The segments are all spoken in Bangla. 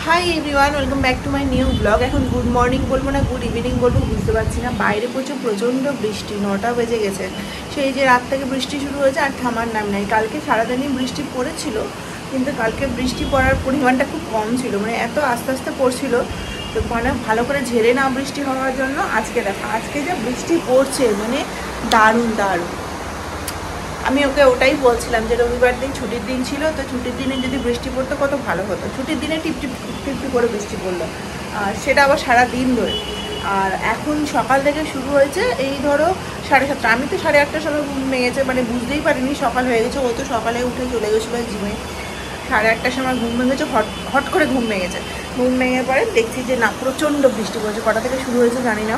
Hi everyone, welcome back to my new blog. এখন গুড মর্নিং বলবো না গুড ইভিনিং বলবো বুঝতে পারছি না। বাইরে প্রচণ্ড বৃষ্টি, 9টা বেজে গেছে। সেই যে রাত থেকে বৃষ্টি শুরু হয়েছে আর থামার নাম নেই। কালকে সারাদিনই বৃষ্টি পড়েছিল, কিন্তু কালকে বৃষ্টি পড়ার পরিমাণটা খুব কম ছিল, মানে এত আস্তে আস্তে পড়ছিল তো মানে ভালো করে ঝেড়ে না বৃষ্টি হওয়ার জন্য আজকে দেখো আজকে যা বৃষ্টি পড়ছে, মানে দারুণ দারুণ। আমি ওকে ওটাই বলছিলাম যে রবিবার দিন ছুটির দিন ছিল, তো ছুটির দিনে যদি বৃষ্টি পড়তো কত ভালো হতো। ছুটির দিনে টিপটিপ টিপটি করে বৃষ্টি পড়লো, আর সেটা আবার সারা দিন ধরে। আর এখন সকাল থেকে শুরু হয়েছে, এই ধরো 7:30। আমি তো 8:30টার সময় ঘুম ভেঙেছে, মানে বুঝতেই পারিনি সকাল হয়ে গেছে। ও তো সকালে উঠে চলে গেছিলো জিমে। 8:30টার সময় ঘুম ভেঙেছে, হট করে ঘুম ভেঙেছে। ঘুম ভেঙে পরে দেখছি যে না প্রচণ্ড বৃষ্টি পড়ছে। কটা থেকে শুরু হয়েছে জানি না।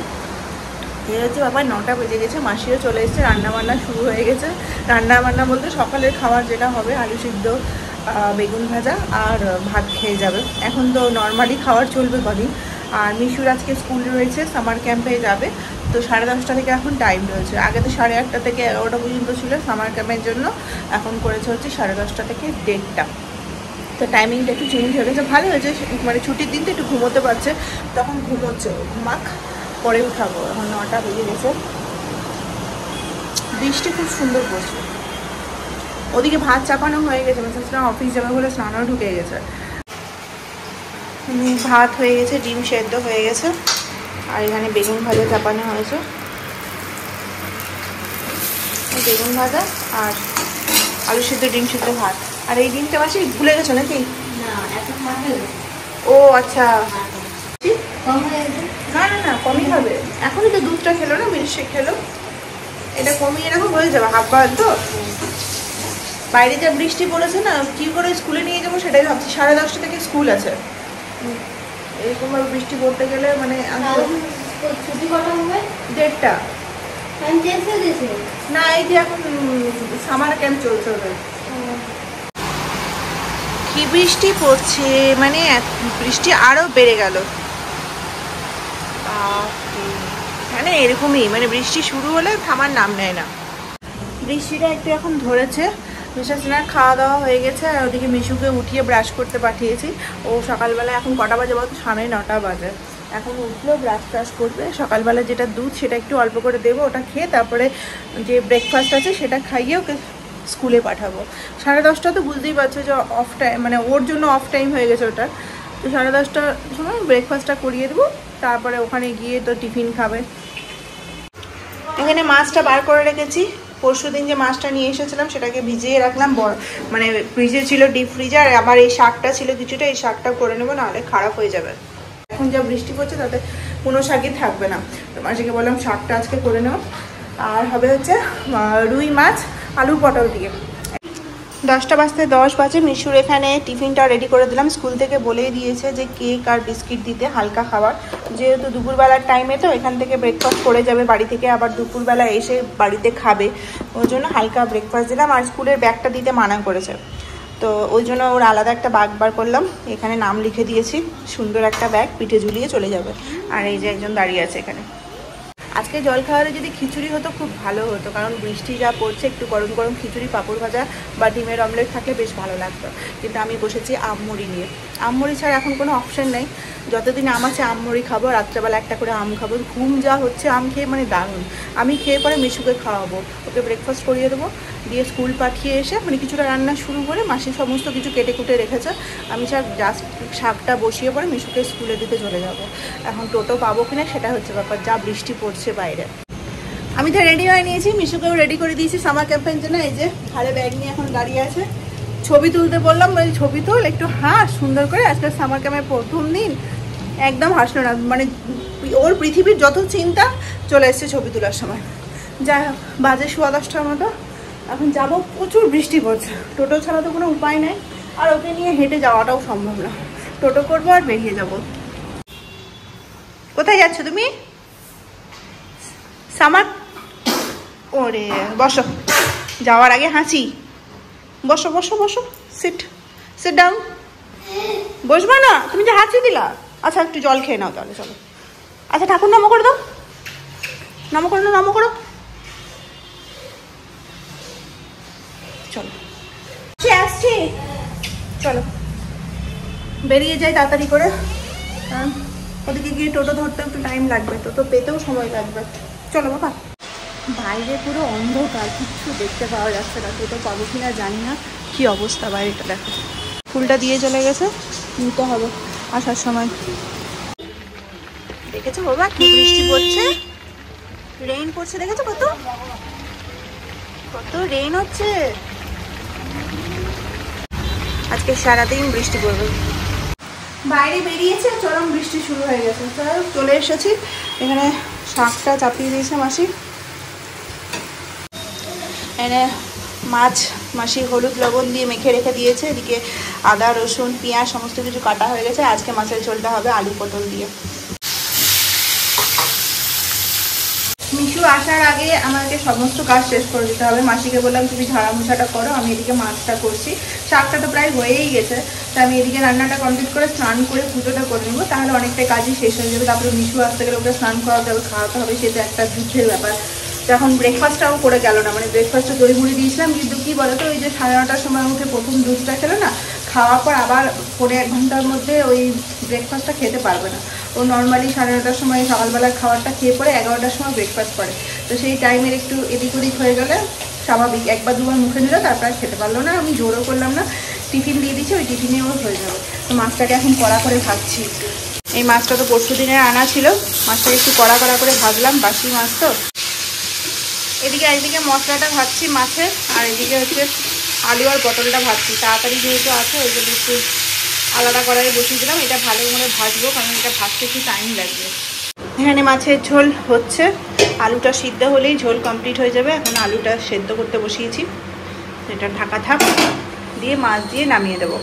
এর হচ্ছে বাবা 9টা বেজে গেছে, মাসিও চলে এসেছে, রান্নাবান্না শুরু হয়ে গেছে। রান্নাবান্না বলতে সকালের খাবার যেটা হবে, আলু সিদ্ধ, বেগুন ভাজা আর ভাত খেয়ে যাবে। এখন তো নর্মালি খাবার চলবে কদিন। আর মিশুর আজকে স্কুল রয়েছে, সামার ক্যাম্পে যাবে, তো 10:30 থেকে এখন টাইম রয়েছে। আগে তো 8:30 থেকে 11টা পর্যন্ত ছিল সামার ক্যাম্পের জন্য, এখন করেছে হচ্ছে 10:30 থেকে 1:30। তো টাইমিংটা একটু চেঞ্জ হয়ে গেছে, ভালো হয়েছে। মানে ছুটির দিন তো একটু ঘুমোতে পারছে, তখন ঘুমোচ্ছে, ঘুমাক পরে উঠাবো। এখন 9টা বেজে গেছে, বৃষ্টি খুব সুন্দর পড়ছে। ওদিকে ভাত চাপানো হয়ে গেছে, মেসেজটা অফিস যাবে বলে স্নানও ঢুকে গেছে। ভাত হয়ে গেছে, ডিম সেদ্ধ হয়ে গেছে, আর এখানে বেগুন ভাজা চাপানো হয়েছে। বেগুন ভাজা আর আলু সিদ্ধ, ডিম সিদ্ধ, ভাত। আর এই ডিমটা মাসি ভুলে গেছো নাকি? ও আচ্ছা, না না না কমই হবে। এখনই তো দুধটা খেলো না, মিল্কশেক খেলো, এটা কমিয়ে রাখো, হয়ে যাবে। হাফ বার তো। বাইরে যা বৃষ্টি পড়েছে না, কি করে স্কুলে নিয়ে যাবো সেটাই ভাবছি। 10:30 থেকে স্কুল আছে, এরকমভাবে বৃষ্টি পড়তে গেলে মানে 1:30। না এই যে এখন সামার ক্যাম্প চলছে ওদের। কি বৃষ্টি পড়ছে, মানে বৃষ্টি আরো বেড়ে গেল। মানে এরকমই, মানে বৃষ্টি শুরু হলে থামার নাম নেয় না। বৃষ্টিটা একটু এখন ধরেছে। মিশাসনার খাওয়া দাওয়া হয়ে গেছে, আর ওদিকে মিশুকে উঠিয়ে ব্রাশ করতে পাঠিয়েছি। ও সকালবেলা এখন কটা বাজে বলতো? 9:30 বাজে। এখন উঠলেও ব্রাশ ট্রাশ করবে। সকালবেলা যেটা দুধ সেটা একটু অল্প করে দেবো, ওটা খেয়ে তারপরে যে ব্রেকফাস্ট আছে সেটা খাইয়ে ওকে স্কুলে পাঠাবো। 10:30 তো বুঝতেই পারছো যে অফ টাইম, মানে ওর জন্য অফ টাইম হয়ে গেছে ওটা। তো 10:30টার সময় ব্রেকফাস্টটা করিয়ে দেবো, তারপরে ওখানে গিয়ে তো টিফিন খাবে। এখানে মাছটা বার করে রেখেছি। পরশুদিন যে মাছটা নিয়ে এসেছিলাম সেটাকে ভিজিয়ে রাখলাম, মানে ফ্রিজে ছিল, ডিপ ফ্রিজে। আর আবার এই শাকটা ছিল কিছুটা, এই শাকটা করে নেবো, নাহলে খারাপ হয়ে যাবে। এখন যা বৃষ্টি পড়ছে তাতে কোনো শাকই থাকবে না, তো মাসিকে বললাম শাকটা আজকে করে নেব। আর হবে হচ্ছে রুই মাছ আলু পটল দিয়ে। 10টা বাজতে 10 বাজে। মিশুর এখানে টিফিনটা রেডি করে দিলাম। স্কুল থেকে বলেই দিয়েছে যে কেক আর বিস্কিট দিতে, হালকা খাবার। যেহেতু দুপুরবেলার টাইমে তো এখান থেকে ব্রেকফাস্ট করে যাবে বাড়ি থেকে, আবার দুপুরবেলা এসে বাড়িতে খাবে, ওই জন্য হালকা ব্রেকফাস্ট দিলাম। আর স্কুলের ব্যাগটা দিতে মানা করেছে, তো ওই জন্য ওর আলাদা একটা ব্যাগ বার করলাম। এখানে নাম লিখে দিয়েছি, সুন্দর একটা ব্যাগ, পিঠে ঝুলিয়ে চলে যাবে। আর এই যে একজন দাঁড়িয়ে আছে এখানে। আজকে জল খাবারে যদি খিচুড়ি হতো খুব ভালো হতো, কারণ বৃষ্টি যা পড়ছে, একটু গরম গরম খিচুড়ি, পাঁপড় ভাজা বা ডিমের অমলেট থাকলে বেশ ভালো লাগতো। কিন্তু আমি বসেছি আমমুড়ি নিয়ে। আমমুড়ি ছাড়া এখন কোনো অপশান নেই। যতদিন আম আছে আমমুড়ি খাবো, রাত্রেবেলা একটা করে আম খাবো। ঘুম যা হচ্ছে আম খেয়ে, মানে দারুণ। আমি খেয়ে পরে মিশুকে খাওয়াবো, ওকে ব্রেকফাস্ট করিয়ে দেবো, দিয়ে স্কুল পাঠিয়ে এসে মানে কিছুটা রান্না শুরু করে মাসি সমস্ত কিছু কেটে কুটে রেখেছে। আমি জাস্ট শাকটা বসিয়ে পরে মিশুকে স্কুলে দিতে চলে যাব। এখন টোটো পাবো কিনা সেটা হচ্ছে ব্যাপার, যা বৃষ্টি পড়ছে বাইরে। আমি তো রেডি হয়ে নিয়েছি, মিশুকেও রেডি করে দিয়েছি সামার ক্যাম্পের জন্য। এই যে ঘাড়ে ব্যাগ নিয়ে এখন দাঁড়িয়ে আছে। ছবি তুলতে বললাম, ওই ছবি তুল একটু, হাস সুন্দর করে। আজকে সামার ক্যাম্পের প্রথম দিন, একদম হাসলো না, মানে ওর পৃথিবীর যত চিন্তা চলে এসছে ছবি তোলার সময়। যাই হোক, বাজে 10:15টার মতো, এখন যাবো। প্রচুর বৃষ্টি পড়ছে, টোটো ছাড়া তো কোনো উপায় নেই, আর ওকে নিয়ে হেঁটে যাওয়াটাও সম্ভব না। টোটো করবো আর বেরিয়ে যাব। কোথায় যাচ্ছ তুমি? সামার, ওরে বসো, যাওয়ার আগে হাসি। বসো বসো বসো, সিট সিট ডাউন। বসবো না? তুমি যে হাসি দিলা। আচ্ছা একটু জল খেয়ে নাও তাহলে, চলো। আচ্ছা ঠাকুর নামো করে দাও, নামো করো না, নামো করো, চলো। আসছি, চলো। বেরিয়ে যাই তাড়াতাড়ি করে, কারণ ওদিকে গিয়ে টোটো ধরতে একটু টাইম লাগবে, টোটো পেতেও সময় লাগবে। চলো বাবা। বাইরে পুরো অন্ধকার, কিচ্ছু দেখতে পাওয়া যাচ্ছে না, টোটো পাবো কিনা জানি না। কি অবস্থা বাইরেটা দেখো। ফুলটা দিয়ে চলে গেছে, নিতে হবে আসার সময়। দেখেছো বাবা কি বৃষ্টি পড়ছে, রেইন পড়ছে, দেখেছো কত কত রেইন হচ্ছে। আজকে সারাদিন বৃষ্টি পড়বে। বাইরে বেরিয়েছে, চরম বৃষ্টি শুরু হয়ে গেছে। চলে এসেছি এখানে, শাকটা চাপিয়ে দিয়েছে মাসি। এখানে মাছ মাসি হলুদ লবণ দিয়ে মেখে রেখে দিয়েছে। এদিকে আদা রসুন পেঁয়াজ সমস্ত কিছু কাটা হয়ে গেছে। আজকে মাছের ঝোলটা হবে আলু পটল দিয়ে। মিশু আসার আগে আমাকে সমস্ত কাজ শেষ করে দিতে হবে। মাসিকে বললাম তুমি ঝাড়া মোছাটা করো, আমি এদিকে মাছটা করছি। শাকটা তো প্রায় হয়েই গেছে, তা আমি এদিকে রান্নাটা কমপ্লিট করে স্নান করে পুজোটা করে নেবো, তাহলে অনেকটা কাজই শেষ হয়ে যাবে। তারপরে মিশু আসতে গেলে ওকে স্নান করাতে হবে, খাওয়াতে হবে, সেটা একটা যুদ্ধের ব্যাপার। এখন ব্রেকফাস্টটাও করে গেল না, মানে ব্রেকফাস্টে দই মুড়ি দিয়েছিলাম, কিন্তু কী বলতো ওই যে 9:30টার সময় উঠে প্রথম দুধটা খেলো না, খাওয়ার পর আবার 1.5 ঘন্টার মধ্যে ওই ব্রেকফাস্টটা খেতে পারবে না। ও নর্মালি 9:30টার সময় সকালবেলার খাবারটা খেয়ে পরে 11টার সময় ব্রেকফাস্ট করে, তো সেই টাইমের একটু এদিক ওদিক হয়ে গেলে স্বাভাবিক, একবার দুবার মুখে নিল, তারপরে খেতে পারলো না। আমি জোরও করলাম না, টিফিন দিয়ে দিচ্ছি, ওই টিফিনেও হয়ে যাবে। তো মাছটাকে এখন কড়া করে ভাজছি। এই মাছটা তো পরশু দিনের আনা ছিল, মাছটাকে একটু কড়া করে ভাজলাম, বাসি মাছ তো। একদিকে মশলাটা ভাজছি মাছের, আর এদিকে হচ্ছে আলু আর পটলটা ভাজছি। তাড়াতাড়ি যেহেতু আছে ওই জন্য একটু আলাদা কড়াইয়ে বসিয়ে দিলাম। এটা ভালো করে ভাজবো, কারণ এটা ভাজতে একটু টাইম লাগবে। এখানে মাছের ঝোল হচ্ছে, আলুটা সিদ্ধ হলেই ঝোল কমপ্লিট হয়ে যাবে। এখন আলুটা সেদ্ধ করতে বসিয়েছি, এটা ঢাকা থাক দিয়ে মাছ দিয়ে নামিয়ে দেবো,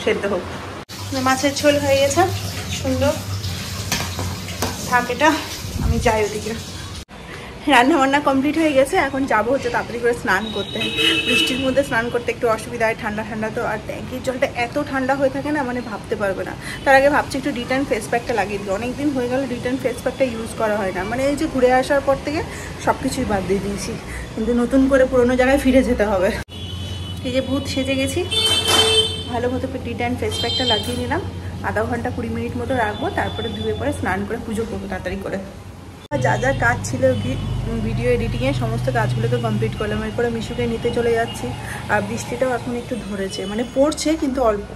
সেদ্ধ হোক। মাছের ঝোল হয়ে গেছে সুন্দর, থাক এটা, আমি যাই ওদিকে। রান্নাবান্না কমপ্লিট হয়ে গেছে, এখন যাবো হচ্ছে তাড়াতাড়ি করে স্নান করতে। বৃষ্টির মধ্যে স্নান করতে একটু অসুবিধা হয়, ঠান্ডা ঠান্ডা তো, আর ট্যাঙ্কির জলটা এত ঠান্ডা হয়ে থাকে না, মানে ভাবতে পারবে না। তার আগে ভাবছি একটু রিটার্ন ফেস প্যাকটা লাগিয়ে দিই, অনেকদিন হয়ে গেল রিটার্ন ফেস প্যাকটা ইউজ করা হয় না। মানে এই যে ঘুরে আসার পর থেকে সব কিছুই বাদ দিয়ে দিয়েছি, কিন্তু নতুন করে পুরোনো জায়গায় ফিরে যেতে হবে। এই যে ভূত সেজে গেছি, ভালো মতো রিটার্ন ফেস প্যাকটা লাগিয়ে নিলাম। আধা ঘন্টা 20 মিনিট মতো রাখবো, তারপরে ধুয়ে পরে স্নান করে পুজো করবো তাড়াতাড়ি করে। যা যা কাজ ছিল ভিডিও এডিটিংয়ে সমস্ত কাজগুলোকে কমপ্লিট করলাম। এরপরে মিশুকে নিতে চলে যাচ্ছি। আর বৃষ্টিটাও এখন একটু ধরেছে, মানে পড়ছে কিন্তু অল্প।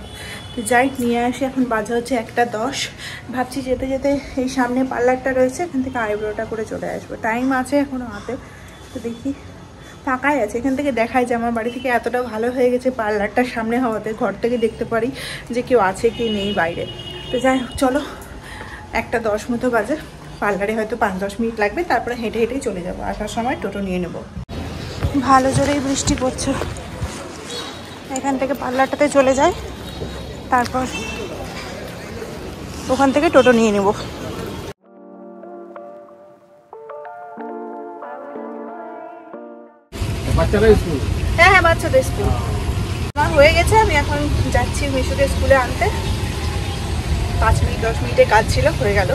তো যাই নিয়ে আসি, এখন বাজে হচ্ছে 1:10। ভাবছি যেতে যেতে এই সামনে পার্লারটা রয়েছে, এখান থেকে আইব্রোটা করে চলে আসবো। টাইম আছে এখনও হাতে, তো দেখি ফাঁকাই আছে। এখান থেকে দেখায় যে আমার বাড়ি থেকে এতটা ভালো হয়ে গেছে পার্লারটা সামনে হওয়াতে, ঘর থেকে দেখতে পারি যে কেউ আছে কি নেই বাইরে। তো যাই হোক চলো, 1:10 মতো বাজে। পার্লারে হয়তো 5-10 মিনিট লাগবে, তারপরে হেঁটে হেঁটেই চলে যাবো। আসার সময় টোটো নিয়ে নেব। ভালো জোরেই বৃষ্টি পড়ছে, এখান থেকে পার্লারটাতে চলে যাই, তারপর ওখান থেকে টোটো নিয়ে নেব। হ্যাঁ হ্যাঁ, বাচ্চাদের স্কুল আমার হয়ে গেছে। আমি এখন যাচ্ছি মিশুকে স্কুলে আনতে। 5-10 মিনিটের কাজ ছিল, হয়ে গেল।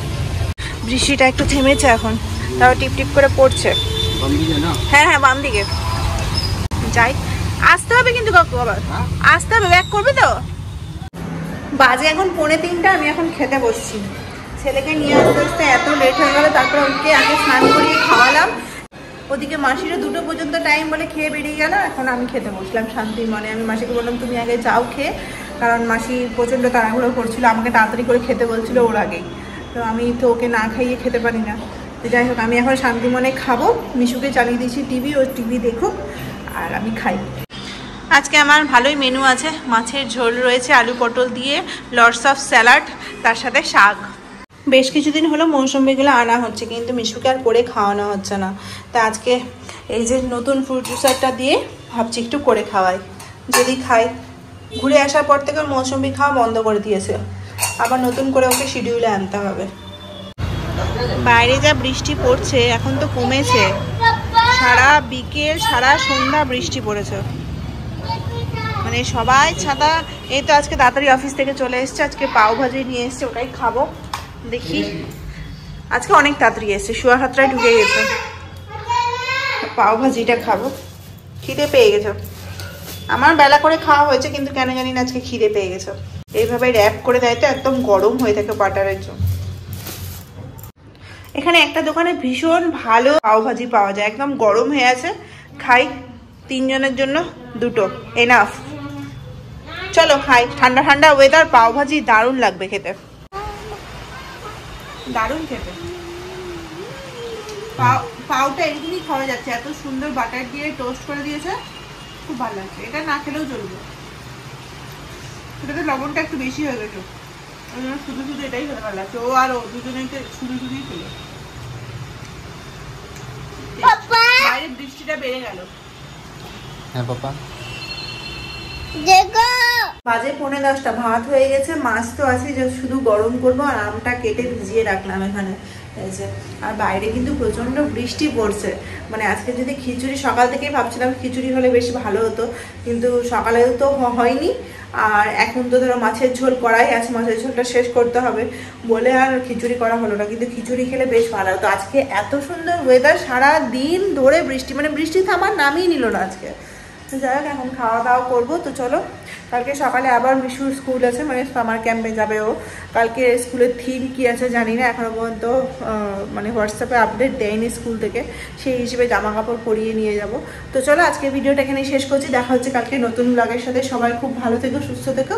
বৃষ্টিটা একটু থেমেছে এখন, তাও টিপ টিপ করে পড়ছে। হ্যাঁ হ্যাঁ, বাম দিকে যাই। আসতে হবে কিন্তু কাকু, আবার আসতে হবে, ব্যাক করবে তো। বাজে এখন 2:45, আমি এখন খেতে বসছি। ছেলেকে নিয়ে আসতে আসতে এত লেট হয়ে গেল, তারপরে ওকে আগে স্নান করিয়ে খাওয়ালাম। ওদিকে মাসিরও 2টো পর্যন্ত টাইম বলে খেয়ে বেরিয়ে গেল। এখন আমি খেতে বসলাম শান্তি মনে। আমি মাসিকে বললাম তুমি আগে যাও খেয়ে, কারণ মাসি প্রচণ্ড তাড়াহুড়ো করছিল, আমাকে তাড়াতাড়ি করে খেতে বলছিল ওর আগেই। তো আমি তো ওকে না খাইয়ে খেতে পারি না। তো যাই হোক, আমি এখন শান্তি মনে খাবো। মিশুকে চালিয়ে দিয়েছি টিভি, ও টিভি দেখুক আর আমি খাই। আজকে আমার ভালোই মেনু আছে। মাছের ঝোল রয়েছে আলু পটল দিয়ে, লটস অফ স্যালাড, তার সাথে শাক। বেশ কিছুদিন হলো মৌসুমিগুলো আনা হচ্ছে, কিন্তু মিশুকে আর করে খাওয়ানো হচ্ছে না। তা আজকে এই যে নতুন ফ্রুট জুসারটা দিয়ে ভাবছি একটু করে খাওয়াই, যদি খাই। ঘুরে আসার পর থেকে মৌসুমি খাওয়া বন্ধ করে দিয়েছে, আবার নতুন করে ওকে শিডিউলে আনতে হবে। বাইরে যা বৃষ্টি পড়ছে, এখন তো কমেছে। সারা বিকেল সারা সন্ধ্যা বৃষ্টি পড়েছে, মানে সবাই ছাতা। এই তো আজকে তাড়াতাড়ি অফিস থেকে চলে এসছে, আজকে পাও ভাজি নিয়ে এসছে, ওটাই খাবো। দেখি আজকে অনেক তাড়াতাড়ি এসছে, 7:15 ঢুকে গেছে। পাও ভাজিটা খাবো, খিদে পেয়ে গেছে। আমার বেলা করে খাওয়া হয়েছে, কিন্তু কেন জানি না আজকে খিদে পেয়ে গেছে। এইভাবে র্যাপ করে দেয় তো একদম গরম হয়ে থাকে বাটারের জন্য। এখানে একটা দোকানে ভীষণ ভালো পাওভাজি পাওয়া যায়, একদম গরম হয়ে আছে। খাই, 3 জনের জন্য 2টো এনাফ। চলো খাই, ঠান্ডা ঠান্ডা ওয়েদার, পাওভাজি দারুণ লাগবে খেতে, দারুণ খেতে। পাওটা এরকমই খাওয়া যাচ্ছে, এত সুন্দর বাটার দিয়ে টোস্ট করে দিয়েছে, খুব ভালো লাগছে। এটা না খেলেও চলবে, এটাতে লবণটা একটু বেশি হয়ে গেছে, ওই জন্য শুধু শুধু এটাই খেতে ভালো লাগছে। ও আর ও দুজনে শুধু শুধুই খেলো। বাইরের বৃষ্টিটা বেড়ে গেল। হ্যাঁ পাপা, বাজে 10:45, ভাত হয়ে গেছে, মাছ তো আছে, যে শুধু গরম করবো। আর আমটা কেটে ভিজিয়ে রাখলাম এখানে। আর বাইরে কিন্তু প্রচন্ড বৃষ্টি পড়ছে। মানে আজকে যদি খিচুড়ি, সকাল থেকেই ভাবছিলাম খিচুড়ি হলে বেশ ভালো হতো, কিন্তু সকালে তো হয়নি। আর এখন তো ধরো মাছের ঝোল করাই আছে, মাছের ঝোলটা শেষ করতে হবে বলে আর খিচুড়ি করা হলো না। কিন্তু খিচুড়ি খেলে বেশ ভালো হতো। আজকে এত সুন্দর ওয়েদার, সারা দিন ধরে বৃষ্টি, মানে বৃষ্টি থামার নামই নিল না আজকে। যাই হোক, এখন খাওয়া দাওয়া করবো। তো চলো, কালকে সকালে আবার মিশুর স্কুল আছে, মানে সামার ক্যাম্পে যাবে ও। কালকে স্কুলের থিম কি আছে জানি না, এখনো পর্যন্ত মানে হোয়াটসঅ্যাপে আপডেট দেয়নি স্কুল থেকে, সেই হিসেবে জামা কাপড় পরিয়ে নিয়ে যাব। তো চলো, আজকে ভিডিওটা এখানেই শেষ করছি। দেখা হচ্ছে কালকে নতুন ব্লগের সাথে। সবাই খুব ভালো থেকো, সুস্থ থেকো।